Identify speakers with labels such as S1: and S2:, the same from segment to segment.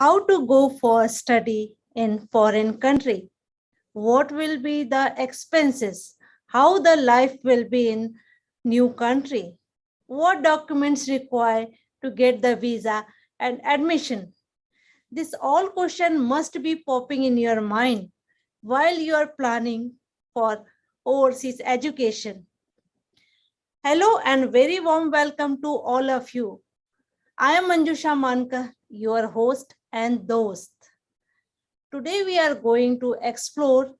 S1: how to go for study in foreign country, what will be the expenses, how the life will be in new country, what documents required to get the visa and admission. This all question must be popping in your mind while you are planning for overseas education. Hello and very warm welcome to all of you. I am Manjusha Mankar, your host and host. Today we are going to explore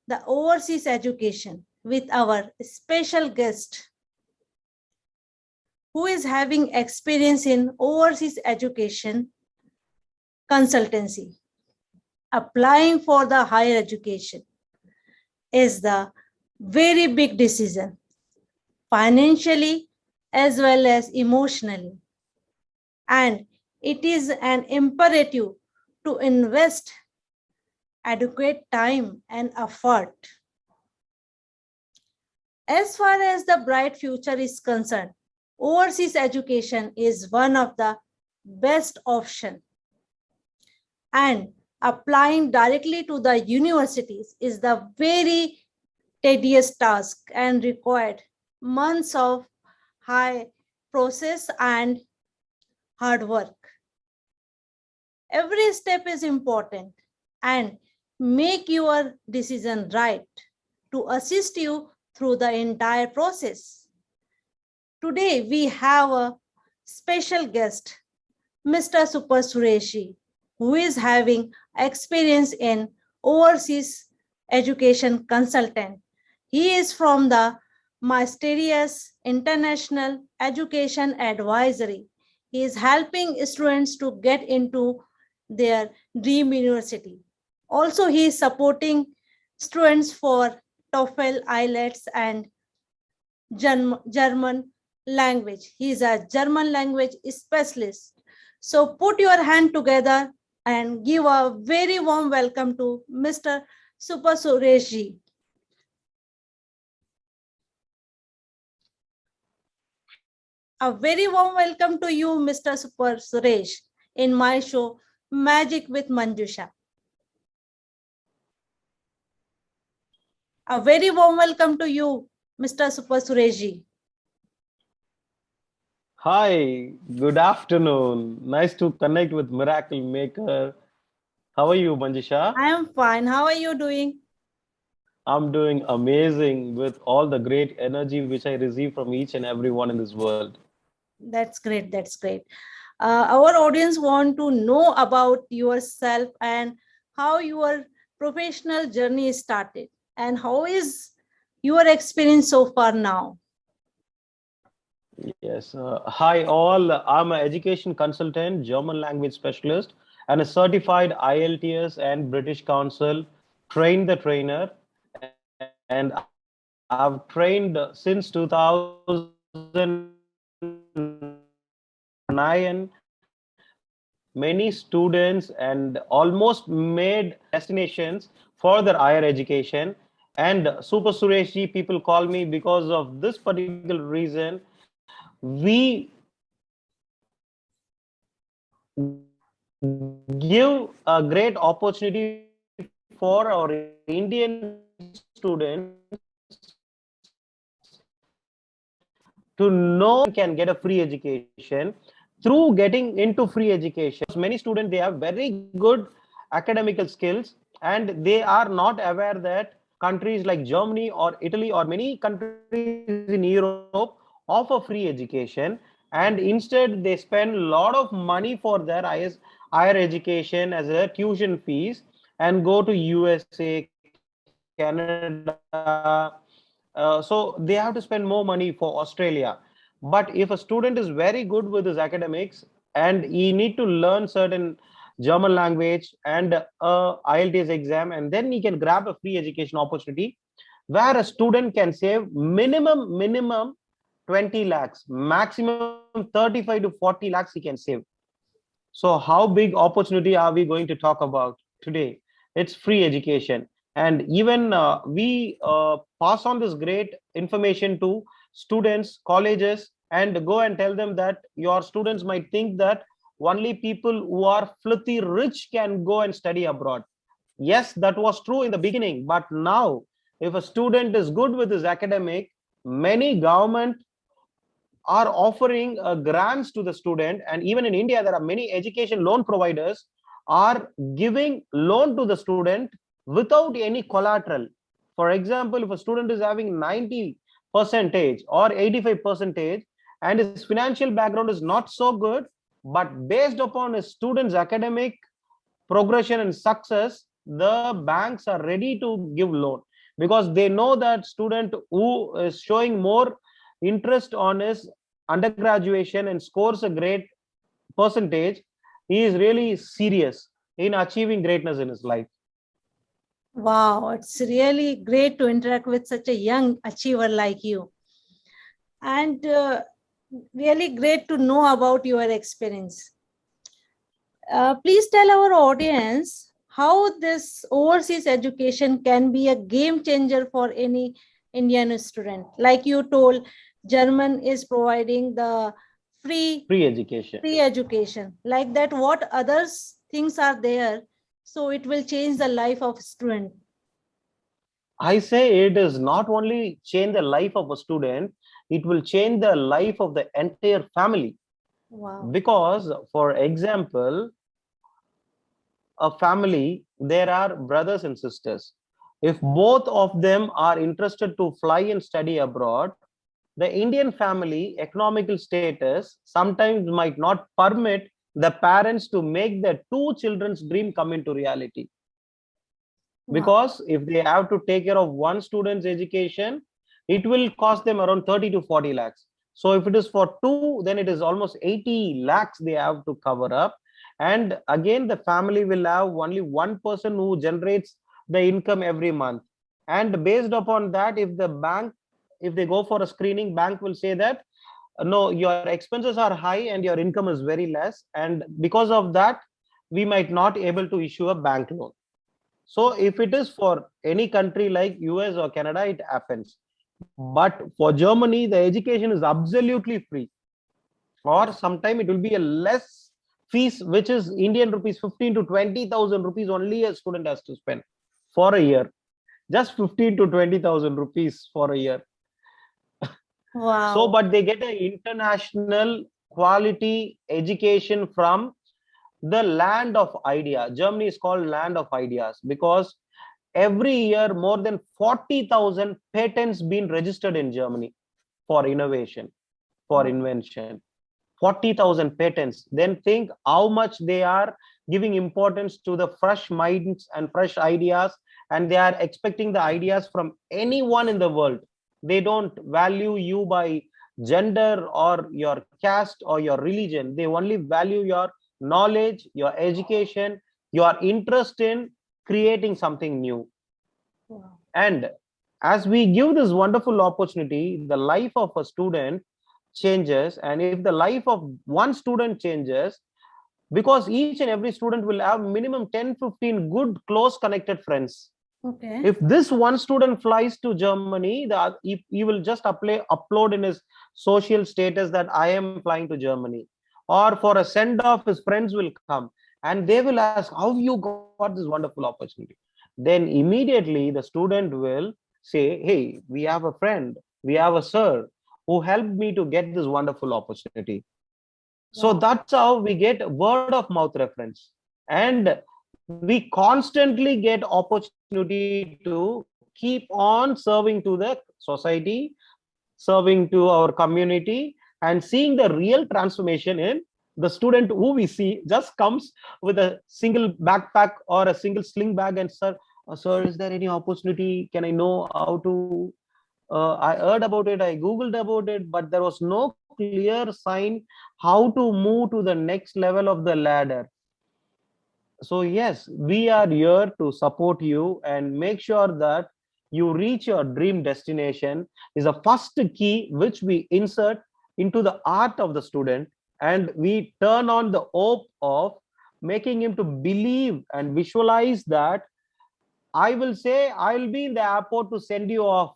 S1: the overseas education with our special guest who is having experience in overseas education consultancy. Applying for the higher education is the very big decision, financially as well as emotionally. And it is an imperative to invest adequate time and effort. As far as the bright future is concerned, overseas education is one of the best options. And applying directly to the universities is the very tedious task and required months of high process and hard work. Every step is important and make your decision right to assist you through the entire process. Today we have a special guest, Mr. Super Sureshi, who is having experience in overseas education consultant. He is from the Mysterious International Education Advisory. He is helping students to get into their dream university. Also, he is supporting students for TOEFL, IELTS, and German language. He is a German language specialist. So put your hand together and give a very warm welcome to Mr. Super Sureshi. A very warm welcome to you, Mr. Super Suresh, in my show, Magic with Manjusha. A very warm welcome to you, Mr. Super Sureshi.
S2: Hi, good afternoon. Nice to connect with Miracle Maker. How are you, Manjusha?
S1: I am fine. How are you doing?
S2: I'm doing amazing with all the great energy which I receive from each and everyone in this world.
S1: That's great. That's great. Our audience want to know about yourself and how your professional journey started and how is your experience so far now.
S2: Yes. Hi, all. I'm an education consultant, German language specialist, and a certified IELTS and British Council trained the trainer. And I've trained since 2009 many students and almost made destinations for their higher education. And Super Sureshji, people call me because of this particular reason. We give a great opportunity for our Indian students to know can get a free education through getting into free education. Many students, they have very good academical skills and they are not aware that countries like Germany or Italy or many countries in Europe offer free education, and instead they spend a lot of money for their higher education as a tuition fees and go to USA, Canada. So they have to spend more money for Australia. But if a student is very good with his academics and he need to learn certain German language and IELTS exam, and then he can grab a free education opportunity where a student can save minimum 20 lakhs, maximum 35 to 40 lakhs he can save. So how big opportunity are we going to talk about today? It's free education. And even we pass on this great information to students, colleges, and go and tell them that your students might think that only people who are filthy rich can go and study abroad. Yes, that was true in the beginning, but now if a student is good with his academic, many government are offering grants to the student, and even in India there are many education loan providers are giving loan to the student without any collateral. For example, if a student is having 90 percentage or 85 percentage and his financial background is not so good, but based upon his student's academic progression and success, the banks are ready to give loan, because they know that student who is showing more interest on his undergraduation and scores a great percentage, he is really serious in achieving greatness in his life.
S1: Wow, it's really great to interact with such a young achiever like you. And really great to know about your experience. Please tell our audience how this overseas education can be a game changer for any Indian student. Like you told, German is providing the free
S2: Education.
S1: free education. Like that, what others things are there? So it will change the life of student.
S2: I say it is not only change the life of a student, it will change the life of the entire family.
S1: Wow.
S2: Because, for example, a family, there are brothers and sisters. If both of them are interested to fly and study abroad, the Indian family economical status sometimes might not permit the parents to make their two children's dream come into reality.
S1: Wow.
S2: Because if they have to take care of one student's education, it will cost them around 30 to 40 lakhs. So if it is for two, then it is almost 80 lakhs they have to cover up. And again, the family will have only one person who generates the income every month. And based upon that, if the bank, if they go for a screening, bank will say that no, your expenses are high and your income is very less, and because of that we might not able to issue a bank loan. So if it is for any country like US or Canada, it happens. But for Germany, the education is absolutely free, or sometime it will be a less fees, which is Indian rupees 15 to 20,000 rupees only a student has to spend for a year. Just 15 to 20,000 rupees for a year.
S1: Wow.
S2: So, but they get an international quality education from the land of idea. Germany is called land of ideas because every year more than 40,000 patents being registered in Germany for innovation, for invention. 40,000 patents. Then think how much they are giving importance to the fresh minds and fresh ideas, and they are expecting the ideas from anyone in the world. They don't value you by gender or your caste or your religion. They only value your knowledge, your education, your interest in creating something new.
S1: Wow.
S2: And as we give this wonderful opportunity, the life of a student changes. And if the life of one student changes, because each and every student will have minimum 10-15 good close connected friends.
S1: Okay.
S2: If this one student flies to Germany, he will just upload in his social status that I am flying to Germany. Or for a send off, his friends will come and they will ask, how you got this wonderful opportunity? Then immediately the student will say, hey, we have a friend, we have a sir who helped me to get this wonderful opportunity. So that's how we get word of mouth reference. And we constantly get opportunity to keep on serving to the society, serving to our community, and seeing the real transformation in the student who we see just comes with a single backpack or a single sling bag and sir, is there any opportunity? Can I know how to? I heard about it, I Googled about it, but there was no clear sign how to move to the next level of the ladder. So yes, we are here to support you and make sure that you reach your dream destination is a first key which we insert into the art of the student, and we turn on the hope of making him to believe and visualize that I will say I will be in the airport to send you off.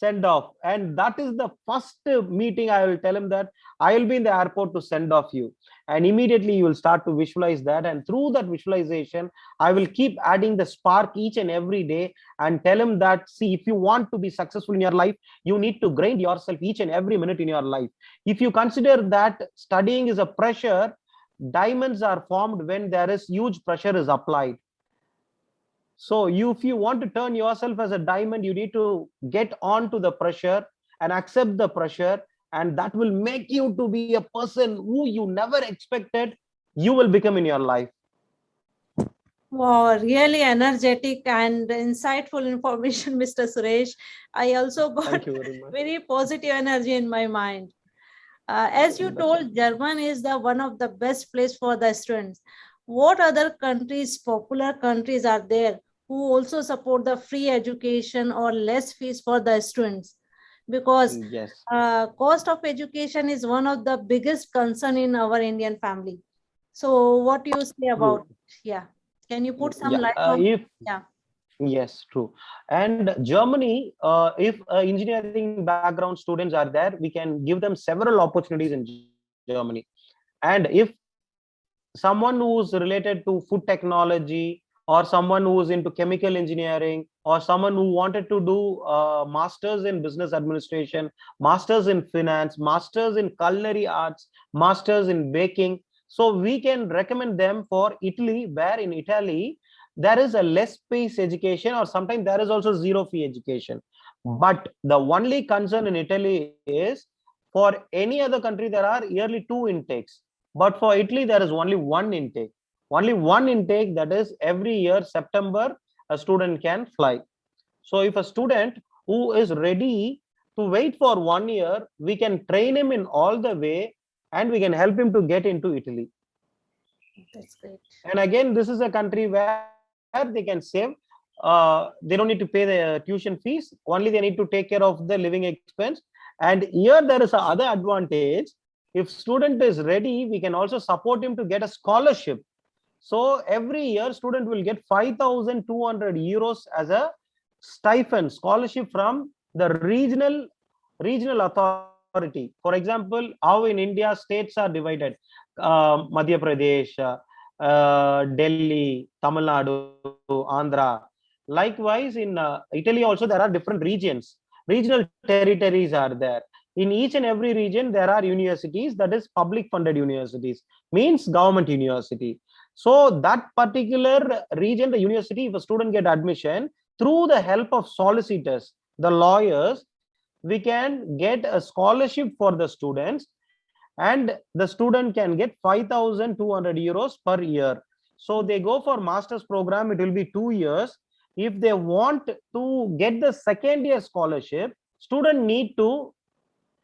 S2: send off. And that is the first meeting I will tell him that I will be in the airport to send off you. And immediately you will start to visualize that. And through that visualization, I will keep adding the spark each and every day and tell him that, see, if you want to be successful in your life, you need to grind yourself each and every minute in your life. If you consider that studying is a pressure, diamonds are formed when there is huge pressure is applied. So if you want to turn yourself as a diamond, you need to get on to the pressure and accept the pressure, and that will make you to be a person who you never expected you will become in your life.
S1: Wow, really energetic and insightful information, Mr. Suresh. I also got
S2: Thank you very much.
S1: very positive energy in my mind. As you told, German is the one of the best place for the students. What other countries, popular countries are there who also support the free education or less fees for the students? Because
S2: Yes.
S1: cost of education is one of the biggest concern in our Indian family. So what do you say about
S2: True.
S1: it? Yeah. Can you put some
S2: Yeah.
S1: light on?
S2: If
S1: Yeah.
S2: Yes, true. And Germany, if engineering background students are there, we can give them several opportunities in Germany. And if someone who's related to food technology, or someone who's into chemical engineering, or someone who wanted to do masters in business administration, masters in finance, masters in culinary arts, masters in baking, so we can recommend them for Italy, where in Italy there is a less pace education, or sometimes there is also zero fee education. But the only concern in Italy is, for any other country there are yearly 2 intakes, but for Italy, there is only one intake. Only one intake, that is every year, September, a student can fly. So if a student who is ready to wait for 1 year, we can train him in all the way and we can help him to get into Italy.
S1: That's great.
S2: And again, this is a country where they can save. They don't need to pay the tuition fees. Only they need to take care of the living expense. And here there is a other advantage. If student is ready, we can also support him to get a scholarship. So every year, student will get 5,200 euros as a stipend scholarship from the regional authority. For example, how in India states are divided: Madhya Pradesh, Delhi, Tamil Nadu, Andhra. Likewise, in Italy also there are different regions. Regional territories are there. In each and every region, there are universities, that is public funded universities, means government university. So that particular region, the university, if a student get admission, through the help of solicitors, the lawyers, we can get a scholarship for the students, and the student can get 5,200 euros per year. So they go for master's program, it will be 2 years. If they want to get the second year scholarship, student need to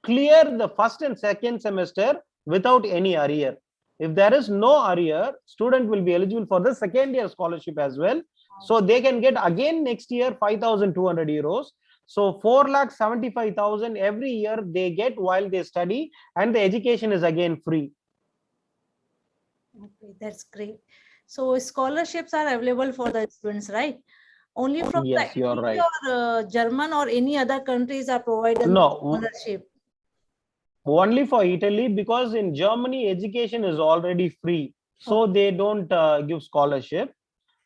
S2: clear the first and second semester without any arrear. If there is no arrear, student will be eligible for the second year scholarship as well. So they can get again next year 5,200 euros. So 4,75,000 every year they get while they study, and the education is again free.
S1: Okay, that's great. So scholarships are available for the students, right? Only from the
S2: Yes, you are
S1: Italy
S2: right.
S1: or German or any other countries are provided
S2: No,
S1: scholarship.
S2: only for Italy, because in Germany education is already free, so
S1: Okay.
S2: they don't give scholarship.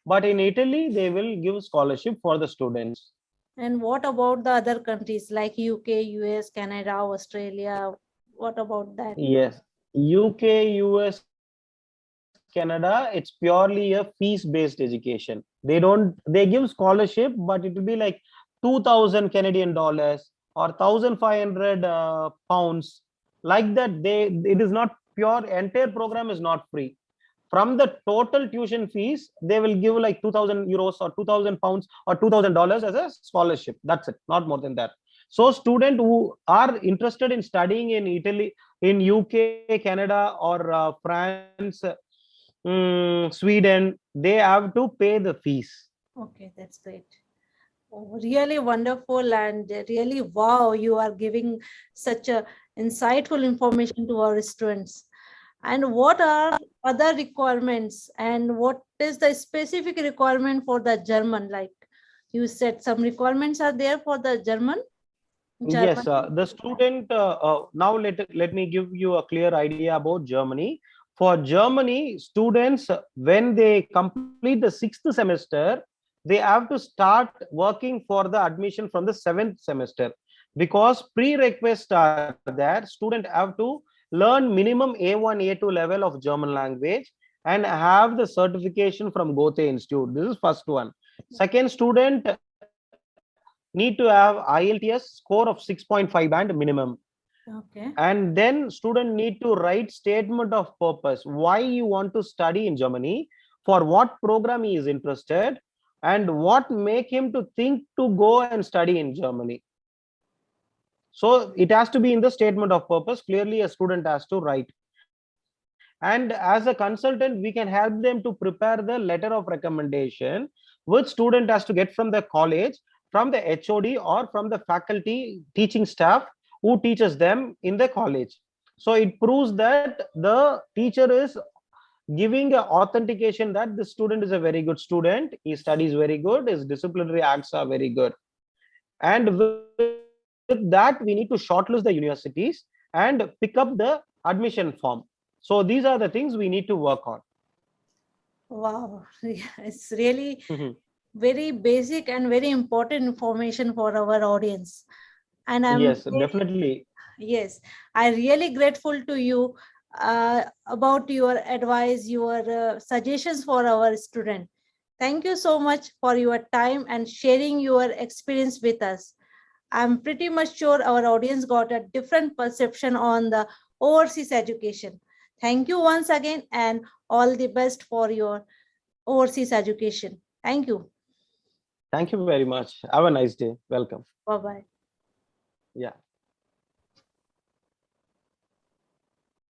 S2: But in Italy, they will give scholarship for the students.
S1: And what about the other countries like UK, US, Canada, Australia? What about that?
S2: Yes, UK, US, Canada, it's purely a fees-based education. They give scholarship, but it will be like 2,000 Canadian dollars or 1,500 pounds. Like that, it is not pure. Entire program is not free. From the total tuition fees, they will give like 2,000 euros or 2,000 pounds or $2,000 as a scholarship. That's it, not more than that. So students who are interested in studying in Italy, in UK, Canada, or France, Sweden, they have to pay the fees.
S1: Okay, that's great. Oh, really wonderful and really wow, you are giving such a insightful information to our students. And what are other requirements and what is the specific requirement for the German? Like you said, some requirements are there for the German?
S2: Yes,
S1: Germany?
S2: the student, now let me give you a clear idea about Germany. For Germany, students, when they complete the sixth semester, they have to start working for the admission from the seventh semester, because prerequisites are there. Student have to learn minimum A1, A2 level of German language and have the certification from Goethe Institute. This is first one. Second, student need to have IELTS score of 6.5 band minimum,
S1: Okay.
S2: and then student need to write statement of purpose, why you want to study in Germany, for what program he is interested, and what make him to think to go and study in Germany. So it has to be in the statement of purpose, clearly a student has to write. And as a consultant, we can help them to prepare the letter of recommendation, which student has to get from the college, from the HOD, or from the faculty teaching staff who teaches them in the college. So it proves that the teacher is giving a authentication that the student is a very good student, he studies very good, his disciplinary acts are very good. And with that, we need to shortlist the universities and pick up the admission form. So these are the things we need to work on.
S1: Wow. Yeah, it's really
S2: Mhm.
S1: very basic and very important information for our audience. And I'm
S2: Yes, definitely.
S1: yes, I really grateful to you about your advice, your suggestions for our student. Thank you so much for your time and sharing your experience with us. I'm pretty much sure our audience got a different perception on the overseas education. Thank you once again and all the best for your overseas education. Thank you.
S2: Thank you very much. Have a nice day. Welcome.
S1: Bye bye.
S2: Yeah.